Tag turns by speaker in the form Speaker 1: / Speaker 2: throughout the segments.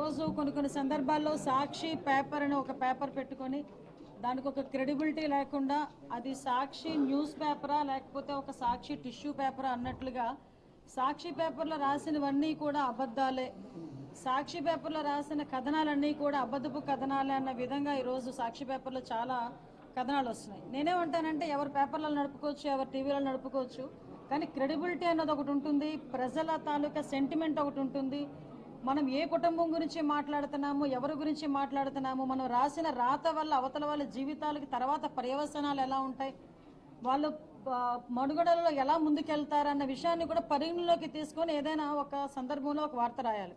Speaker 1: ఈరోజు కొన్ని సందర్భాల్లో సాక్షి పేపర్ అని ఒక పేపర్ పెట్టుకొని దానికి ఒక క్రెడిబిలిటీ లేకుండా అది సాక్షి న్యూస్ పేపరా లేకపోతే ఒక సాక్షి టిష్యూ పేపరా అన్నట్లుగా సాక్షి పేపర్లో రాసినవన్నీ కూడా అబద్ధాలే, సాక్షి పేపర్లో రాసిన కథనాలన్నీ కూడా అబద్ధపు కథనాలే అన్న విధంగా ఈరోజు సాక్షి పేపర్లో చాలా కథనాలు వస్తున్నాయి. నేనేమంటానంటే ఎవరు పేపర్లలో నడుపుకోవచ్చు, ఎవరు టీవీలో నడుపుకోవచ్చు, కానీ క్రెడిబిలిటీ అన్నది ఒకటి ఉంటుంది, ప్రజల తాలూకా సెంటిమెంట్ ఒకటి ఉంటుంది. మనం ఏ కుటుంబం గురించి మాట్లాడుతున్నాము, ఎవరి గురించి మాట్లాడుతున్నాము, మనం రాసిన రాత వల్ల అవతల వాళ్ళ జీవితాలకి తర్వాత పర్యవసనాలు ఎలా ఉంటాయి, వాళ్ళు మనుగడలో ఎలా ముందుకెళ్తారన్న విషయాన్ని కూడా పరిగణలోకి తీసుకొని ఏదైనా ఒక సందర్భంలో ఒక వార్త రాయాలి.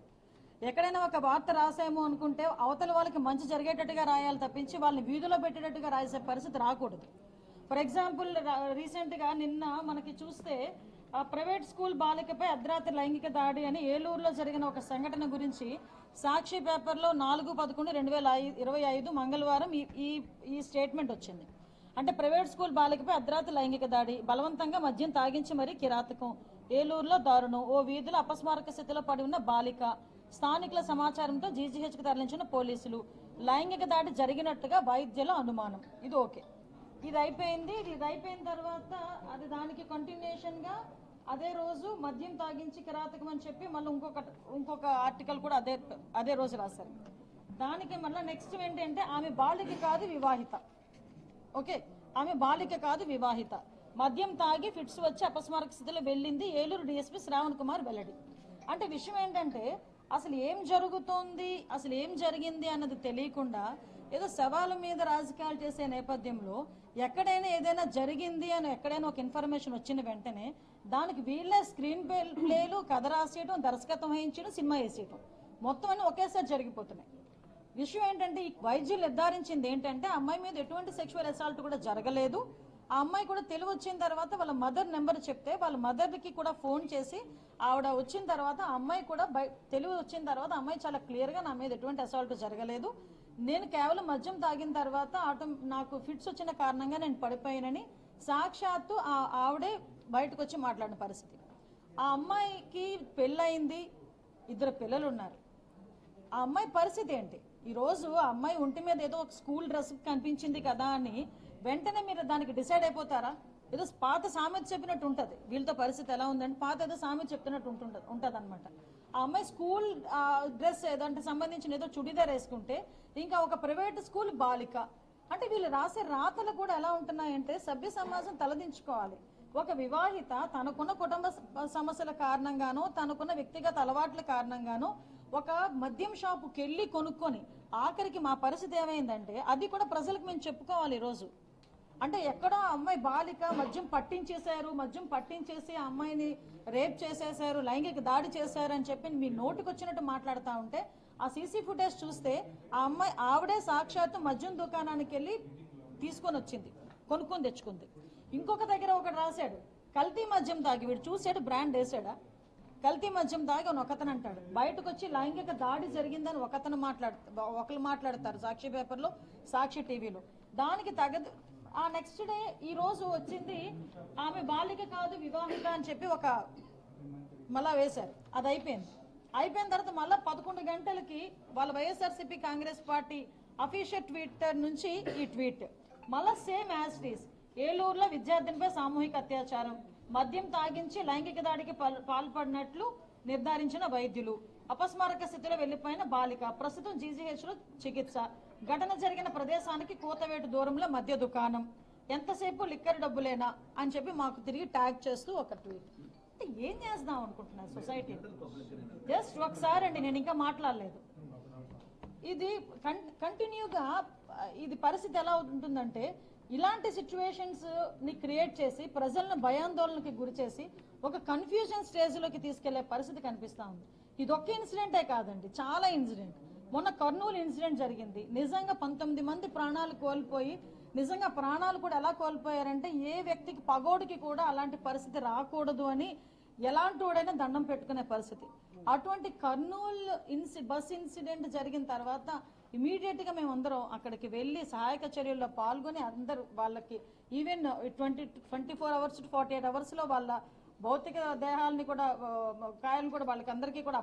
Speaker 1: ఎక్కడైనా ఒక వార్త రాసాము అనుకుంటే అవతల వాళ్ళకి మంచి జరిగేటట్టుగా రాయాలి తప్పించి వాళ్ళని వీధిలో పెట్టేటట్టుగా రాసే పరిస్థితి రాకూడదు. ఫర్ ఎగ్జాంపుల్ రీసెంట్గా నిన్న మనకి చూస్తే ప్రైవేట్ స్కూల్ బాలికపై అర్ధరాత్రి లైంగిక దాడి అని ఏలూరులో జరిగిన ఒక సంఘటన గురించి సాక్షి పేపర్లో 4/11/2025 మంగళవారం ఈ స్టేట్మెంట్ వచ్చింది. అంటే ప్రైవేట్ స్కూల్ బాలికపై అర్ధరాత్రి లైంగిక దాడి, బలవంతంగా మద్యం తాగించి మరీ కిరాతకం, ఏలూరులో దారుణం, ఓ వీధిలో అపస్మారక స్థితిలో పడి ఉన్న బాలిక, స్థానికుల సమాచారంతో జీజీహెచ్కి తరలించిన పోలీసులు, లైంగిక దాడి జరిగినట్టుగా వైద్యుల అనుమానం. ఇది ఓకే, ఇది అయిపోయింది. ఇది అయిపోయిన తర్వాత అది దానికి కంటిన్యూషన్గా అదే రోజు మద్యం తాగించి కిరాతకం అని చెప్పి మళ్ళీ ఇంకొక ఆర్టికల్ కూడా అదే రోజు రాశారు. దానికి మళ్ళీ నెక్స్ట్ ఏంటంటే ఆమె బాలిక కాదు వివాహిత. ఓకే, ఆమె బాలిక కాదు వివాహిత, మద్యం తాగి ఫిట్స్ వచ్చి అపస్మారక స్థితిలో వెళ్ళింది, ఏలూరు డీఎస్పీ శ్రావణ్ కుమార్ వెల్లడి. అంటే విషయం ఏంటంటే అసలు ఏం జరుగుతోంది, అసలు ఏం జరిగింది అన్నది తెలియకుండా ఏదో సవాలు మీద రాజకీయాలు చేసే నేపథ్యంలో ఎక్కడైనా ఏదైనా జరిగింది అని ఎక్కడైనా ఒక ఇన్ఫర్మేషన్ వచ్చిన వెంటనే దానికి వీళ్ళే స్క్రీన్ ప్లేలు, కథ రాసేయడం, దర్శకత్వం వహించడం, సినిమా వేసేయడం, మొత్తం అన్ని ఒకేసారి జరిగిపోతున్నాయి. విషయం ఏంటంటే ఈ వైద్యులు నిర్ధారించింది ఏంటంటే ఆ అమ్మాయి మీద ఎటువంటి సెక్షువల్ అసాల్ట్ కూడా జరగలేదు. ఆ అమ్మాయి కూడా తెలివి వచ్చిన తర్వాత వాళ్ళ మదర్ నెంబర్ చెప్తే వాళ్ళ మదర్కి కూడా ఫోన్ చేసి ఆవిడ వచ్చిన తర్వాత ఆ అమ్మాయి కూడా తెలివి వచ్చిన తర్వాత అమ్మాయి చాలా క్లియర్గా నా మీద ఎటువంటి అసాల్ట్ జరగలేదు, నేను కేవలం మద్యం తాగిన తర్వాత నాకు ఫిట్స్ వచ్చిన కారణంగా నేను పడిపోయానని సాక్షాత్తు ఆవిడే బయటకు వచ్చి మాట్లాడిన పరిస్థితి. ఆ అమ్మాయికి పెళ్ళయింది, 2 పిల్లలు ఉన్నారు. ఆ అమ్మాయి పరిస్థితి ఏంటి? ఈరోజు ఆ అమ్మాయి ఒంటి మీద ఏదో ఒక స్కూల్ డ్రెస్ కనిపించింది కదా అని వెంటనే మీరు దానికి డిసైడ్ అయిపోతారా? ఏదో పాత సామెత చెప్పినట్టు ఉంటుంది, వీళ్ళతో పరిస్థితి ఎలా ఉందంటే పాత ఏదో సామెత చెప్తున్నట్టు ఉంటుంది అనమాట. ఆ అమ్మాయి స్కూల్ డ్రెస్ ఏదంటే సంబంధించిన ఏదో చుడిదార్ వేసుకుంటే ఇంకా ఒక ప్రైవేట్ స్కూల్ బాలిక అంటే వీళ్ళు రాసే రాతలు కూడా ఎలా ఉంటున్నాయంటే సభ్య సమాజం తలదించుకోవాలి. ఒక వివాహిత తనకున్న కుటుంబ సమస్యల కారణంగానో తనకున్న వ్యక్తిగత అలవాట్ల కారణంగానో ఒక మద్యం షాపుకి వెళ్ళి కొనుక్కొని ఆఖరికి మా పరిస్థితి ఏమైందంటే అది కూడా ప్రజలకు మేము చెప్పుకోవాలి ఈరోజు. అంటే ఎక్కడో అమ్మాయి బాలిక మద్యం పట్టించేసి ఆ అమ్మాయిని రేప్ చేసేసారు, లైంగిక దాడి చేశారు అని చెప్పి మీ నోటికి వచ్చినట్టు మాట్లాడుతూ ఉంటే ఆ సీసీ ఫుటేజ్ చూస్తే ఆ అమ్మాయి ఆవిడే సాక్షాత్తు మద్యం దుకాణానికి వెళ్ళి తీసుకొని వచ్చింది, కొనుక్కొని తెచ్చుకుంది. ఇంకొక దగ్గర ఒకటి రాశాడు కల్తీ మద్యం తాగి, వీడు చూసాడు బ్రాండ్ వేసాడా, కల్తీ మద్యం తాగి అని ఒకతను అంటాడు, బయటకు వచ్చి లైంగిక దాడి జరిగిందని ఒకరు మాట్లాడతారు సాక్షి పేపర్లో, సాక్షి టీవీలో. దానికి తగదు ఆ నెక్స్ట్ డే ఈ రోజు వచ్చింది ఆమె బాలిక కాదు వివాహిత అని చెప్పి ఒక మళ్ళా వేశారు. అది అయిపోయిన తర్వాత మళ్ళీ 11 గంటలకి వాళ్ళ YSRCP Congress party official Twitter నుంచి ఈ ట్వీట్ మళ్ళా సేమ్ యాజ్ ఇట్ ఈస్, ఏలూరులో విద్యార్థినిపై సామూహిక అత్యాచారం, మద్యం తాగించి లైంగిక దాడికి పాల్పడినట్లు నిర్ధారించిన వైద్యులు, అపస్మారక స్థితిలో వెళ్లిపోయిన బాలిక ప్రస్తుతం జీజీహెచ్ లో చికిత్స, ఘటన జరిగిన ప్రదేశానికి కూతవేటు దూరంలో మద్య దుకాణం, ఎంతసేపు లిక్కర్ డబ్బులేనా అని చెప్పి మాకు తిరిగి ట్యాగ్ చేస్తూ ఒక ట్వీట్. అంటే ఏం చేద్దాం అనుకుంటున్నారు సొసైటీ? జస్ట్ ఒకసారి అండి, నేను ఇంకా మాట్లాడలేదు. ఇది కంటిన్యూగా ఇది పరిస్థితి ఎలా ఉంటుందంటే ఇలాంటి సిచ్యువేషన్స్ ని క్రియేట్ చేసి ప్రజలను భయాందోళనకి గురి చేసి ఒక కన్ఫ్యూజన్ స్టేజ్ లోకి తీసుకెళ్లే పరిస్థితి కనిపిస్తా ఉంది. ఇది ఒక్క ఇన్సిడెంటే కాదండి, చాలా ఇన్సిడెంట్. మొన్న కర్నూలు ఇన్సిడెంట్ జరిగింది, నిజంగా 19 మంది ప్రాణాలు కోల్పోయి, నిజంగా ప్రాణాలు కూడా ఎలా కోల్పోయారంటే ఏ వ్యక్తికి పగోడికి కూడా అలాంటి పరిస్థితి రాకూడదు అని ఎలాంటి వాడైనా దండం పెట్టుకునే పరిస్థితి. అటువంటి కర్నూలు బస్ ఇన్సిడెంట్ జరిగిన తర్వాత ఇమీడియట్ గా మేమందరం అక్కడికి వెళ్ళి సహాయక చర్యల్లో పాల్గొని అందరూ వాళ్ళకి ఈవెన్ 24 hours to 48 hours లో వాళ్ళ భౌతిక దేహాలని కూడా కాయలు కూడా వాళ్ళకి అందరికీ కూడా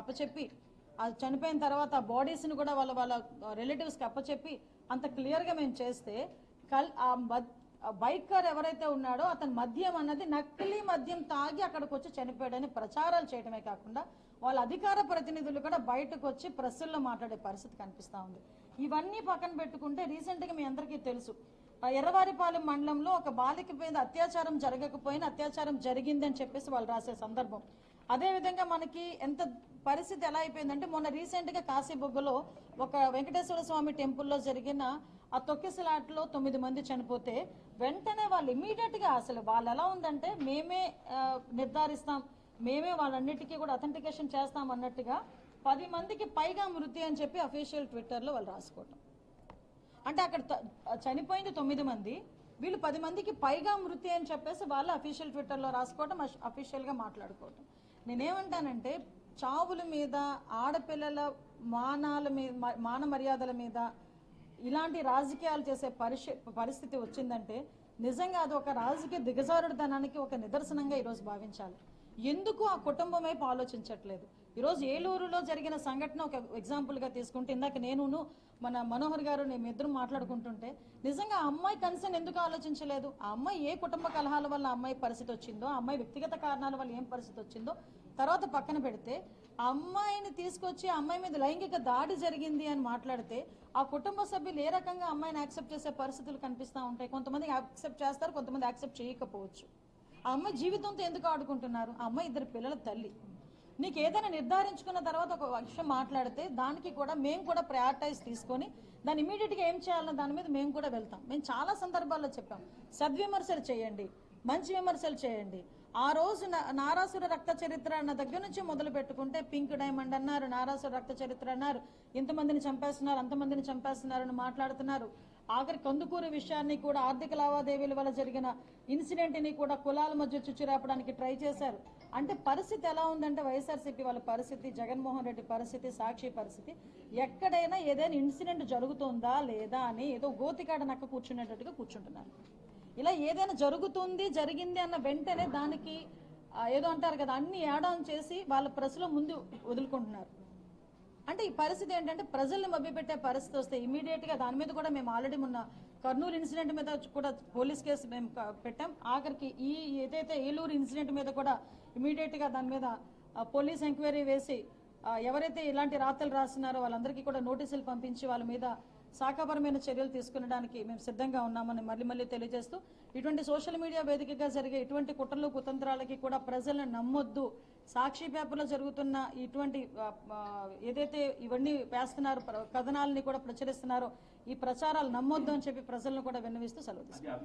Speaker 1: అప్పచెప్పి అది చనిపోయిన తర్వాత ఆ బాడీస్ని కూడా వాళ్ళ రిలేటివ్స్కి అప్పచెప్పి అంత క్లియర్గా మేము చేస్తే బైక్ కార్ ఎవరైతే ఉన్నాడో అతని మద్యం అన్నది నకిలీ మద్యం తాగి అక్కడికి వచ్చి చనిపోయాడని ప్రచారాలు చేయడమే కాకుండా వాళ్ళ అధికార ప్రతినిధులు కూడా బయటకు వచ్చి ప్రెస్సుల్లో మాట్లాడే పరిస్థితి కనిపిస్తూ ఉంది. ఇవన్నీ పక్కన పెట్టుకుంటే రీసెంట్గా మీ అందరికీ తెలుసు, ఎర్రవారిపాలెం మండలంలో ఒక బాలిక మీద అత్యాచారం జరగకపోయినా అత్యాచారం జరిగింది అని చెప్పేసి వాళ్ళు రాసే సందర్భం. అదేవిధంగా మనకి ఎంత పరిస్థితి ఎలా అయిపోయిందంటే మొన్న రీసెంట్గా కాశీబొగ్గలో ఒక వెంకటేశ్వర స్వామి టెంపుల్లో జరిగిన ఆ తొక్కిసలాట్లో 9 మంది చనిపోతే వెంటనే వాళ్ళు ఇమీడియట్గా అసలు వాళ్ళు ఎలా ఉందంటే మేమే నిర్ధారిస్తాం, మేమే వాళ్ళన్నిటికీ కూడా అథెంటికేషన్ చేస్తాం అన్నట్టుగా 10 మందికి పైగా మృతి అని చెప్పి అఫీషియల్ ట్విట్టర్లో వాళ్ళు రాసుకోవటం. అంటే అక్కడ చనిపోయింది 9 మంది, వీళ్ళు 10 మందికి పైగా మృతి అని చెప్పేసి వాళ్ళు అఫీషియల్ ట్విట్టర్లో రాసుకోవటం, అఫీషియల్గా మాట్లాడుకోవటం. నేనేమంటానంటే చావుల మీద, ఆడపిల్లల మాన మర్యాదల మీద ఇలాంటి రాజకీయాలు చేసే పరిస్థితి వచ్చిందంటే నిజంగా అది ఒక రాజకీయ దిగజారుడుతనానికి ఒక నిదర్శనంగా ఈరోజు భావించాలి. ఎందుకు ఆ కుటుంబం వైపు ఆలోచించట్లేదు? ఈరోజు ఏలూరులో జరిగిన సంఘటన ఒక ఎగ్జాంపుల్గా తీసుకుంటే, ఇందాక నేను మన మనోహర్ గారు మేము ఇద్దరు మాట్లాడుకుంటుంటే నిజంగా ఆ అమ్మాయి కన్సర్న్ ఎందుకు ఆలోచించలేదు? ఆ అమ్మాయి ఏ కుటుంబ కలహాల వల్ల ఆ అమ్మాయి పరిస్థితి వచ్చిందో, ఆ అమ్మాయి వ్యక్తిగత కారణాల వల్ల ఏం పరిస్థితి వచ్చిందో తర్వాత పక్కన పెడితే, ఆ అమ్మాయిని తీసుకొచ్చి ఆ అమ్మాయి మీద లైంగిక దాడి జరిగింది అని మాట్లాడితే ఆ కుటుంబ సభ్యులు ఏ రకంగా అమ్మాయిని యాక్సెప్ట్ చేసే పరిస్థితులు కనిపిస్తూ ఉంటాయి. కొంతమంది యాక్సెప్ట్ చేస్తారు, కొంతమంది యాక్సెప్ట్ చేయకపోవచ్చు. ఆ అమ్మాయి జీవితంతో ఎందుకు ఆడుకుంటున్నారు? ఆ అమ్మాయి 2 పిల్లల తల్లి. నీకు ఏదైనా నిర్ధారించుకున్న తర్వాత ఒక విషయం మాట్లాడితే దానికి కూడా మేము కూడా ప్రయారిటైజ్ తీసుకొని దాన్ని ఇమీడియట్గా ఏం చేయాలన్న దాని మీద మేము కూడా వెళ్తాం. మేము చాలా సందర్భాల్లో చెప్పాం, సద్విమర్శలు చేయండి, మంచి విమర్శలు చేయండి. ఆ రోజు నారాసుర రక్త చరిత్ర అన్న దగ్గర నుంచి మొదలు పెట్టుకుంటే పింక్ డైమండ్ అన్నారు, నారాసుర రక్త చరిత్ర అన్నారు, ఇంతమందిని చంపేస్తున్నారు, అంతమందిని చంపేస్తున్నారు అని మాట్లాడుతున్నారు. ఆఖరి కందుకూరు విషయాన్ని కూడా ఆర్థిక లావాదేవీల వల్ల జరిగిన ఇన్సిడెంట్ని కూడా కులాల మధ్య చుచ్చురాపడానికి ట్రై చేశారు. అంటే పరిస్థితి ఎలా ఉందంటే వైఎస్ఆర్సీపీ వాళ్ళ పరిస్థితి, జగన్మోహన్ రెడ్డి పరిస్థితి, సాక్షి పరిస్థితి, ఎక్కడైనా ఏదైనా ఇన్సిడెంట్ జరుగుతుందా లేదా అని ఏదో గోతికాడ నక్క కూర్చునేటట్టుగా కూర్చుంటున్నారు. ఇలా ఏదైనా జరిగింది అన్న వెంటనే దానికి ఏదో అంటారు కదా, అన్ని యాడ్ ఆన్ చేసి వాళ్ళ ప్రెస్లో ముందు వదులుకుంటున్నారు. అంటే ఈ పరిస్థితి ఏంటంటే ప్రజల్ని మభ్యపెట్టే పరిస్థితి వస్తే ఇమీడియట్గా దాని మీద కూడా మేము ఆల్రెడీ మొన్న కర్నూలు ఇన్సిడెంట్ మీద కూడా పోలీస్ కేసు మేము పెట్టాం. ఆఖరికి ఈ ఏదైతే ఏలూరు ఇన్సిడెంట్ మీద కూడా ఇమీడియట్గా దాని మీద పోలీస్ ఎంక్వైరీ వేసి ఎవరైతే ఇలాంటి రాతలు రాస్తున్నారో వాళ్ళందరికీ కూడా నోటీసులు పంపించి వాళ్ళ మీద శాఖాపరమైన చర్యలు తీసుకునడానికి మేము సిద్ధంగా ఉన్నామని మళ్ళీ తెలియజేస్తూ, ఇటువంటి సోషల్ మీడియా వేదికగా జరిగే ఇటువంటి కుట్రలు కుతంత్రాలకి కూడా ప్రజలను నమ్మొద్దు. సాక్షి పేపర్లో జరుగుతున్న ఇటువంటి ఏదైతే ఇవన్నీ వేస్తున్నారు కథనాలని కూడా ప్రచురిస్తున్నారో ఈ ప్రచారాలు నమ్మొద్దు అని చెప్పి ప్రజలను కూడా విన్నవిస్తూ సెలవు తీసుకుంటాం.